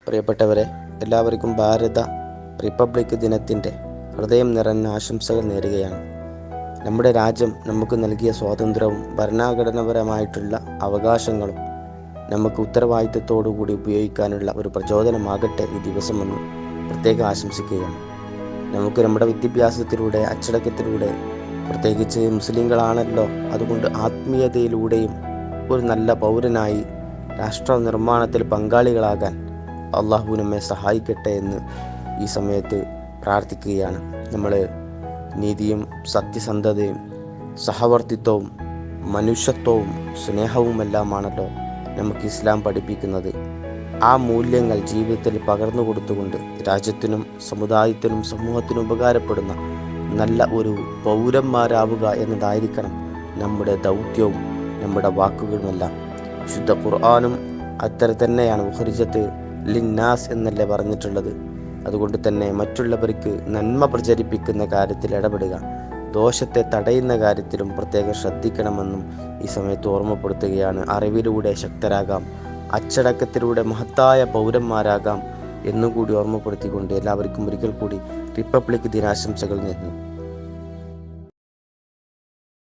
പ്രിയപ്പെട്ടവരെ, എല്ലാവർക്കും ഭാരത റിപ്പബ്ലിക് ദിനത്തിൻ്റെ ഹൃദയം നിറഞ്ഞ ആശംസകൾ നേരുകയാണ്. നമ്മുടെ രാജ്യം നമുക്ക് നൽകിയ സ്വാതന്ത്ര്യവും ഭരണഘടനാപരമായിട്ടുള്ള അവകാശങ്ങളും നമുക്ക് ഉത്തരവാദിത്വത്തോടുകൂടി ഉപയോഗിക്കാനുള്ള ഒരു പ്രചോദനമാകട്ടെ ഈ ദിവസമെന്ന് പ്രത്യേകം ആശംസിക്കുകയാണ്. നമുക്ക് നമ്മുടെ വിദ്യാഭ്യാസത്തിലൂടെ, അച്ചടക്കത്തിലൂടെ, പ്രത്യേകിച്ച് മുസ്ലിങ്ങളാണല്ലോ, അതുകൊണ്ട് ആത്മീയതയിലൂടെയും ഒരു നല്ല പൗരനായി രാഷ്ട്ര നിർമ്മാണത്തിൽ പങ്കാളികളാകാൻ അള്ളാഹു നമ്മെ സഹായിക്കട്ടെ എന്ന് ഈ സമയത്ത് പ്രാർത്ഥിക്കുകയാണ്. നമ്മൾ നീതിയും സത്യസന്ധതയും സഹവർത്തിത്വവും മനുഷ്യത്വവും സ്നേഹവുമെല്ലാമാണല്ലോ നമുക്ക് ഇസ്ലാം പഠിപ്പിക്കുന്നത്. ആ മൂല്യങ്ങൾ ജീവിതത്തിൽ പകർന്നു കൊടുത്തുകൊണ്ട് രാജ്യത്തിനും സമുദായത്തിനും സമൂഹത്തിനും ഉപകാരപ്പെടുന്ന നല്ല ഒരു പൗരന്മാരാവുക എന്നതായിരിക്കണം നമ്മുടെ ദൗത്യവും നമ്മുടെ വാക്കുകളുമെല്ലാം. വിശുദ്ധ ഖുർആനും അത്തരം തന്നെയാണ്. ഉഖ്രിജത്ത് ലിന്നാസ് എന്നല്ലേ പറഞ്ഞിട്ടുള്ളത്. അതുകൊണ്ട് തന്നെ മറ്റുള്ളവർക്ക് നന്മ പ്രചരിപ്പിക്കുന്ന കാര്യത്തിൽ ഇടപെടുക, ദോഷത്തെ തടയുന്ന കാര്യത്തിലും പ്രത്യേകം ശ്രദ്ധിക്കണമെന്നും ഈ സമയത്ത് ഓർമ്മപ്പെടുത്തുകയാണ്. അറിവിലൂടെ ശക്തരാകാം, അച്ചടക്കത്തിലൂടെ മഹത്തായ പൗരന്മാരാകാം എന്നുകൂടി ഓർമ്മപ്പെടുത്തിക്കൊണ്ട് എല്ലാവർക്കും ഒരിക്കൽ കൂടി റിപ്പബ്ലിക് ദിനാശംസകൾ നേരുന്നു.